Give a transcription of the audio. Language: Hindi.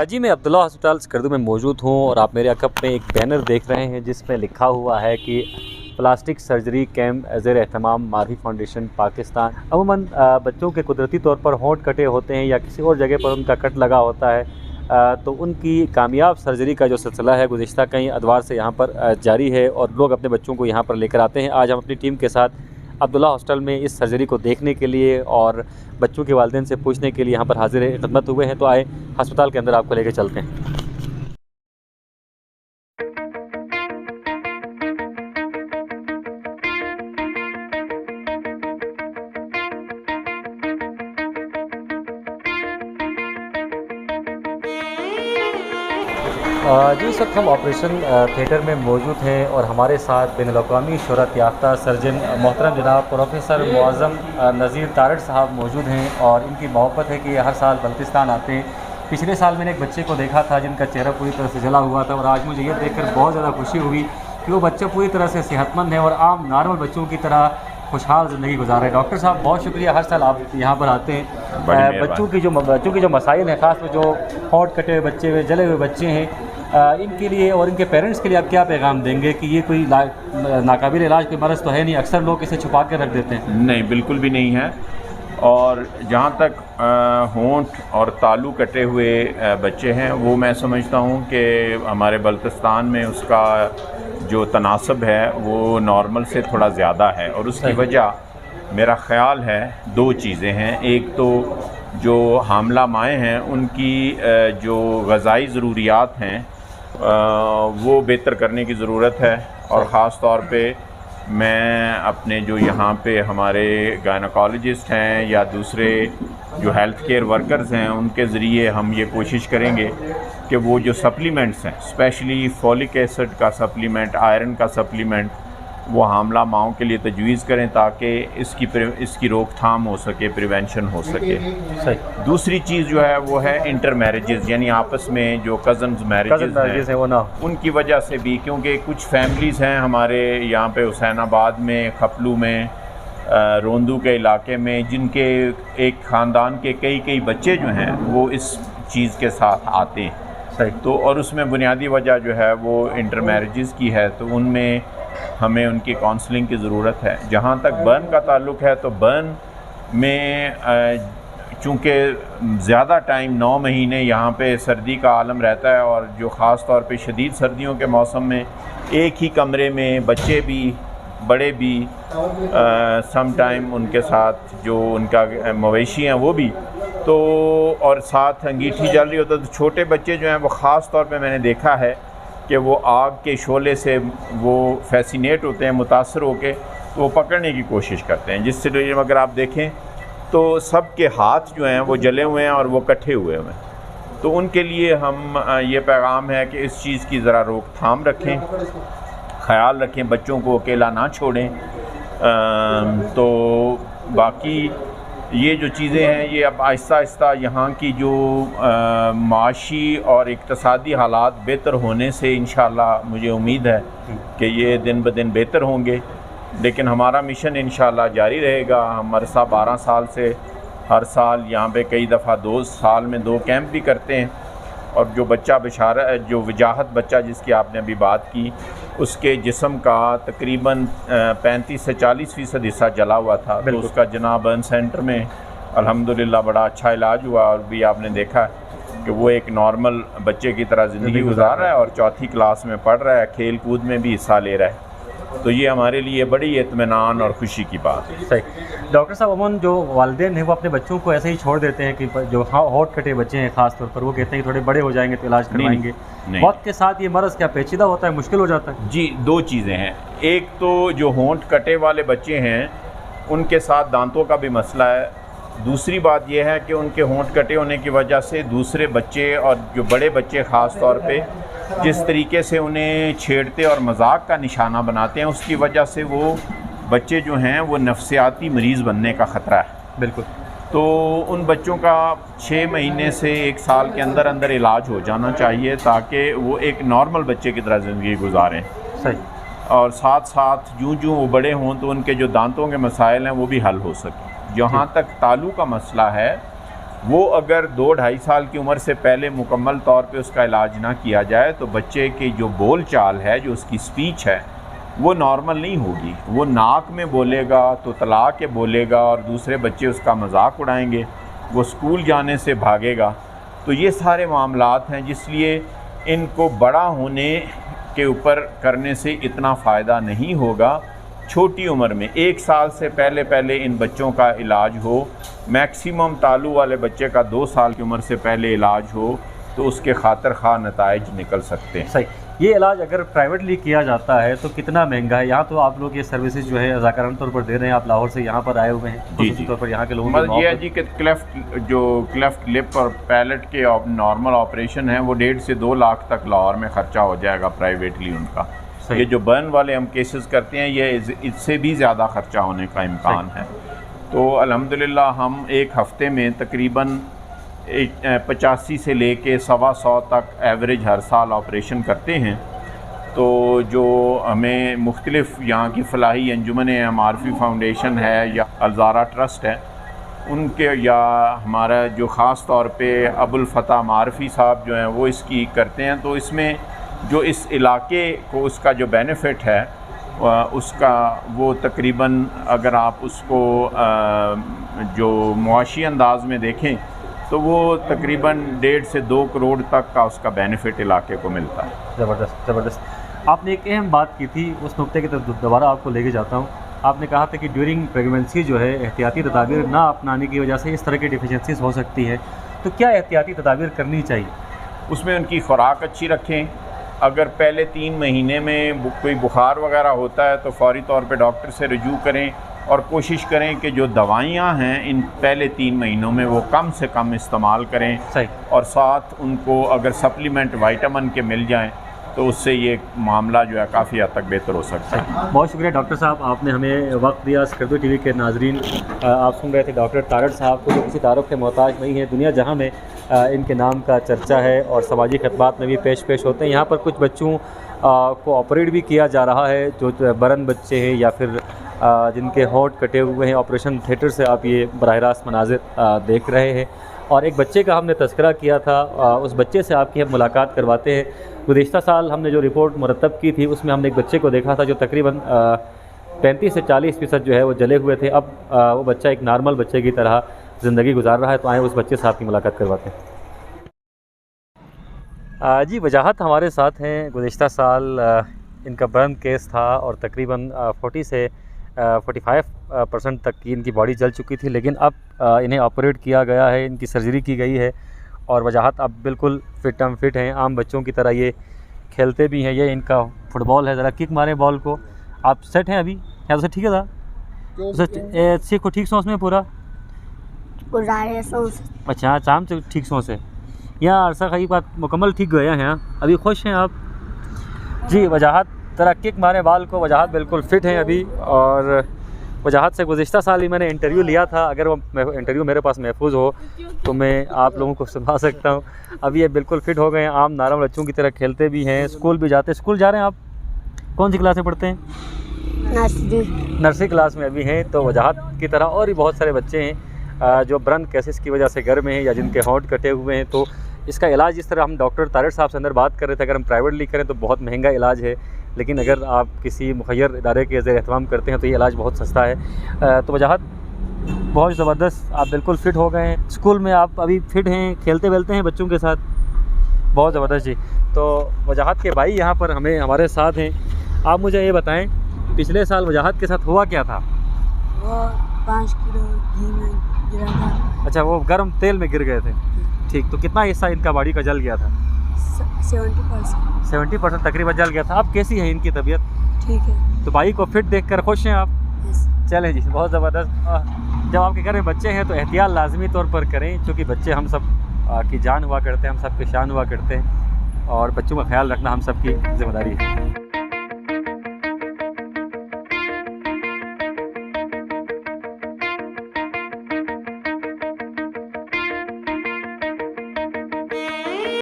जी, मैं अब्दुल्ला हॉस्पिटल स्कर्दू में मौजूद हूँ और आप मेरे अकब में एक बैनर देख रहे हैं जिसमें लिखा हुआ है कि प्लास्टिक सर्जरी कैम्प ज़ेर एहतमाम मारवी फाउंडेशन पाकिस्तान। अमूमन बच्चों के कुदरती तौर पर होंठ कटे होते हैं या किसी और जगह पर उनका कट लगा होता है, तो उनकी कामयाब सर्जरी का जो सिलसिला है गुज़िश्ता कई अदवार से यहाँ पर जारी है और लोग अपने बच्चों को यहाँ पर लेकर आते हैं। आज हम अपनी टीम के साथ अब्दुल्ला हॉस्पिटल में इस सर्जरी को देखने के लिए और बच्चों के वालिदैन से पूछने के लिए यहाँ पर हाजिर खिदमत हुए हैं, तो आए अस्पताल के अंदर आपको लेकर चलते हैं। जी, इस वक्त हम ऑपरेशन थिएटर में मौजूद हैं और हमारे साथ बैनुल-अक़वामी शोहरत याफ्ता सर्जन मोहतरम जनाब प्रोफेसर मुअज़्ज़म नज़ीर तारड़ साहब मौजूद हैं और इनकी मोहब्बत है कि हर साल बल्तिस्तान आते हैं। पिछले साल मैंने एक बच्चे को देखा था जिनका चेहरा पूरी तरह से जला हुआ था और आज मुझे ये देखकर बहुत ज़्यादा खुशी हुई कि वो बच्चा पूरी तरह से सेहतमंद है और आम नॉर्मल बच्चों की तरह खुशहाल ज़िंदगी गुजार रहे हैं। डॉक्टर साहब, बहुत शुक्रिया, हर साल आप यहाँ पर आते हैं। बच्चों की जो मसाइल हैं, ख़ास में जो होंठ कटे हुए बच्चे हुए जले हुए बच्चे हैं, इनके लिए और इनके पेरेंट्स के लिए आप क्या पैगाम देंगे कि ये कोई नाकाबिल इलाज कोई मरज़ तो है नहीं, अक्सर लोग इसे छुपा के रख देते हैं? नहीं, बिल्कुल भी नहीं है। और जहाँ तक होंठ और तालू कटे हुए बच्चे हैं, वो मैं समझता हूँ कि हमारे बल्तिस्तान में उसका जो तनासब है वो नॉर्मल से थोड़ा ज़्यादा है और उसकी वजह मेरा ख़्याल है दो चीज़ें हैं। एक तो जो हामला माएँ हैं उनकी जो ग़ज़ाई ज़रूरियात हैं वो बेहतर करने की ज़रूरत है और ख़ास तौर पे मैं अपने जो यहाँ पे हमारे गायनोकोलॉजिस्ट हैं या दूसरे जो हेल्थ केयर वर्कर्स हैं उनके ज़रिए हम ये कोशिश करेंगे कि वो जो सप्लीमेंट्स हैं, स्पेशली फॉलिक एसिड का सप्लीमेंट, आयरन का सप्लीमेंट, वो हामला माओं के लिए तजवीज़ करें ताकि इसकी रोकथाम हो सके, प्रिवेंशन हो सके। सही। दूसरी चीज़ जो है वो है इंटर मैरिजेज़, यानी आपस में जो कज़न्स मैरिजेज़ हैं वो ना उनकी वजह से भी, क्योंकि कुछ फैमिलीज़ हैं हमारे यहाँ पे हुसैनाबाद में, खपलू में, रोंदू के इलाके में, जिनके एक ख़ानदान के कई बच्चे जो हैं वो इस चीज़ के साथ आते हैं। सही। तो और उसमें बुनियादी वजह जो है वो इंटर मैरिजेज़ की है, तो उनमें हमें उनकी काउंसलिंग की ज़रूरत है। जहाँ तक बर्न का ताल्लुक़ है तो बर्न में चूँकि ज़्यादा टाइम 9 महीने यहाँ पे सर्दी का आलम रहता है और जो ख़ास तौर पे शदीद सर्दियों के मौसम में एक ही कमरे में बच्चे भी बड़े भी सम टाइम उनके साथ जो उनका मवेशी हैं वो भी, तो और साथ अंगीठी जल रही होता है, तो छोटे बच्चे जो हैं वो ख़ास तौर पे मैंने देखा है कि वो आग के शोले से वो फैसिनेट होते हैं, मुतासर होके तो वो पकड़ने की कोशिश करते हैं, जिससे अगर आप देखें तो सबके हाथ जो हैं वो जले हुए हैं और वो कट्ठे हुए हैं। तो उनके लिए हम ये पैगाम है कि इस चीज़ की ज़रा रोकथाम रखें, ख़याल रखें, बच्चों को अकेला ना छोड़ें। तो बाकी ये जो चीज़ें हैं ये अब आहिस्ता आहिस्ता यहाँ की जो माशी और इक़्तिसादी हालात बेहतर होने से इंशाअल्लाह मुझे उम्मीद है कि ये दिन ब दिन बेहतर होंगे। लेकिन हमारा मिशन इंशाअल्लाह जारी रहेगा। हम अरसा 12 साल से हर साल यहाँ पे कई दफ़ा 2 साल में 2 कैंप भी करते हैं और जो बच्चा जो वजाहत बच्चा जिसकी आपने अभी बात की, उसके जिस्म का तकरीबन 35 से 40% हिस्सा जला हुआ था, तो उसका जनाब बर्न सेंटर में अल्हम्दुलिल्लाह बड़ा अच्छा इलाज हुआ और भी आपने देखा कि वो एक नॉर्मल बच्चे की तरह ज़िंदगी गुजार रहा है और 4th क्लास में पढ़ रहा है, खेल कूद में भी हिस्सा ले रहा है। तो ये हमारे लिए बड़ी इत्मीनान और खुशी की बात है। सही। डॉक्टर साहब, अमूमन जो वालिदैन हैं वो अपने बच्चों को ऐसे ही छोड़ देते हैं कि जो होंठ कटे बच्चे हैं ख़ास तौर पर, वो कहते हैं कि थोड़े बड़े हो जाएंगे तो इलाज करवाएंगे। वक्त के साथ ये मरज़ क्या पेचीदा होता है, मुश्किल हो जाता है? जी, 2 चीज़ें हैं। एक तो जो होंठ कटे वाले बच्चे हैं उनके साथ दांतों का भी मसला है। दूसरी बात यह है कि उनके होंठ कटे होने की वजह से दूसरे बच्चे और जो बड़े बच्चे ख़ास तौर पे जिस तरीके से उन्हें छेड़ते और मजाक का निशाना बनाते हैं, उसकी वजह से वो बच्चे जो हैं वो नफ्सियाती मरीज़ बनने का ख़तरा है। बिल्कुल। तो उन बच्चों का 6 महीने से 1 साल के अंदर अंदर इलाज हो जाना चाहिए ताकि वो एक नॉर्मल बच्चे की तरह ज़िंदगी गुजारें। सही। और साथ साथ यूँ वो बड़े हों तो उनके जो दांतों के मसाइल हैं वो भी हल हो सकें। जहाँ तक तालू का मसला है वो अगर 2-2.5 साल की उम्र से पहले मुकम्मल तौर पे उसका इलाज ना किया जाए तो बच्चे की जो बोल चाल है, जो उसकी स्पीच है, वो नॉर्मल नहीं होगी। वो नाक में बोलेगा तो तला के बोलेगा और दूसरे बच्चे उसका मजाक उड़ाएंगे, वो स्कूल जाने से भागेगा। तो ये सारे मामलात हैं, जिसलिए इनको बड़ा होने के ऊपर करने से इतना फ़ायदा नहीं होगा। छोटी उम्र में 1 साल से पहले इन बच्चों का इलाज हो, मैक्सिमम तालु वाले बच्चे का 2 साल की उम्र से पहले इलाज हो, तो उसके खातिर खा नताइज निकल सकते हैं। सही। ये इलाज अगर प्राइवेटली किया जाता है तो कितना महंगा है? यहाँ तो आप लोग ये सर्विसेज जो है रज़ाकाराना तौर पर दे रहे हैं, आप लाहौर से यहाँ पर आए हुए हैं, जी तौर पर यहाँ के लोगों मतलब ये है जी कि क्लेफ्ट लिप और पैलेट के नॉर्मल ऑपरेशन है, वो 1.5 से 2 लाख तक लाहौर में ख़र्चा हो जाएगा प्राइवेटली उनका। ये जो बर्न वाले हम केसेस करते हैं, ये इससे भी ज़्यादा ख़र्चा होने का इम्कान है। तो अल्हम्दुलिल्लाह हम एक हफ़्ते में तकरीबन 85 से लेके 125 तक एवरेज हर साल ऑपरेशन करते हैं। तो जो हमें मुख्तलिफ यहाँ की फ़लाही अंजुमन मारफी फाउंडेशन है या अलज़ारा ट्रस्ट है, उनके या हमारा जो ख़ास तौर पे अबुल फ़तह मारफी साहब जो हैं वो इसकी करते हैं। तो इसमें जो इस इलाके को उसका जो बेनिफ़िट है उसका वो तकरीबन अगर आप उसको जो मुआशी अंदाज में देखें तो वो तकरीबन 1.5 से 2 करोड़ तक का उसका बेनिफिट इलाके को मिलता है। ज़बरदस्त ज़बरदस्त। आपने एक अहम बात की थी, उस नुक्ते की तरफ दोबारा आपको लेके जाता हूँ। आपने कहा था कि ड्यूरिंग प्रेगनेंसी जो है एहतियाती तदाबीर ना अपनाने की वजह से इस तरह की डिफिशेंसीज हो सकती है, तो क्या एहतियाती तदाबीर करनी चाहिए? उसमें उनकी खुराक अच्छी रखें। अगर पहले 3 महीने में कोई बुखार वगैरह होता है तो फ़ौरी तौर पे डॉक्टर से रजू करें और कोशिश करें कि जो दवाइयाँ हैं इन पहले 3 महीनों में वो कम से कम इस्तेमाल करें। सही। और साथ उनको अगर सप्लीमेंट विटामिन के मिल जाएं तो उससे ये मामला जो है काफ़ी हद तक बेहतर हो सकता है। बहुत शुक्रिया डॉक्टर साहब, आपने हमें वक्त दिया। स्कर्दो टीवी के नाजरीन, आप सुन रहे थे डॉक्टर तारड़ साहब को, जो किसी तारुफ के मोहताज नहीं है। दुनिया जहां में इनके नाम का चर्चा है और समाजी खदमात में भी पेश होते हैं। यहाँ पर कुछ बच्चों को ऑपरेट भी किया जा रहा है, जो बरन बच्चे हैं या फिर जिनके होंठ कटे हुए हैं। ऑपरेशन थिएटर से आप ये बराह रास्त मनाजिर देख रहे हैं। और एक बच्चे का हमने तज़किरा किया था, उस बच्चे से आपकी हम मुलाकात करवाते हैं। गुज़िश्ता साल हमने जो रिपोर्ट मुरतब की थी उसमें हमने एक बच्चे को देखा था जो तकरीबन 35 से 40% जो है वो जले हुए थे। अब वो बच्चा एक नॉर्मल बच्चे की तरह ज़िंदगी गुजार रहा है। तो आए उस बच्चे से आपकी मुलाकात करवाते हैं। जी, वजाहत हमारे साथ हैं। गुज़िश्ता साल इनका बर्न केस था और तकरीबन 40 से 45% तक की इनकी बॉडी जल चुकी थी, लेकिन अब इन्हें ऑपरेट किया गया है, इनकी सर्जरी की गई है और वजाहत अब बिल्कुल फिट हैं। आम बच्चों की तरह ये खेलते भी हैं। ये इनका फुटबॉल है, ज़रा किक मारें बॉल को। आप सेट हैं अभी? क्या तो ठीक है था? सीखो ठीक सोच में पूरा। अच्छा, शाम से ठीक सोच है यहाँ अरसा कई बात मुकम्मल ठीक गया हैं। अभी खुश हैं आप? जी, वजाहत ज़रा किक मारे बॉल को। वजाहत बिल्कुल फ़िट हैं अभी। और वजाहत से गुज़िश्ता साल ही मैंने इंटरव्यू लिया था। अगर वो इंटरव्यू मेरे पास महफूज हो तो मैं आप लोगों को सुना सकता हूँ। अभी ये बिल्कुल फ़िट हो गए हैं, आम नॉर्मल बच्चों की तरह खेलते भी हैं, स्कूल भी जाते हैं। स्कूल जा रहे हैं आप? कौन सी क्लास में पढ़ते हैं? नर्सरी क्लास में अभी हैं। तो वजाहत की तरह और भी बहुत सारे बच्चे हैं जो ब्रन केसेस की वजह से घर में हैं या जिनके होंठ कटे हुए हैं। तो इसका इलाज जिस तरह हम डॉक्टर तारड़ साहब से अंदर बात कर रहे थे, अगर हम प्राइवेटली करें तो बहुत महंगा इलाज है, लेकिन अगर आप किसी मुखय्यर इदारे के ज़ेर एहतमाम करते हैं तो ये इलाज बहुत सस्ता है। तो वजाहत बहुत ज़बरदस्त, आप बिल्कुल फ़िट हो गए हैं। स्कूल में आप अभी फ़िट हैं, खेलते वेलते हैं बच्चों के साथ? बहुत ज़बरदस्त जी। तो वजाहत के भाई यहाँ पर हमारे साथ हैं। आप मुझे ये बताएं, पिछले साल वजाहत के साथ हुआ क्या था? वो 5 किलो घी में गिरा था। अच्छा, वो गर्म तेल में गिर गए थे। ठीक, तो कितना हिस्सा इनका बॉडी का जल गया था? 70% तकरीबन जल गया था। अब कैसी है इनकी तबीयत? ठीक है। तो भाई को फिट देखकर खुश हैं आप? चलें जी, बहुत ज़बरदस्त। जब आपके घर में बच्चे हैं तो एहतियात लाजमी तौर पर करें, क्योंकि बच्चे हम सब की जान हुआ करते हैं, हम सब की शान हुआ करते हैं और बच्चों का ख्याल रखना हम सब की ज़िम्मेदारी है।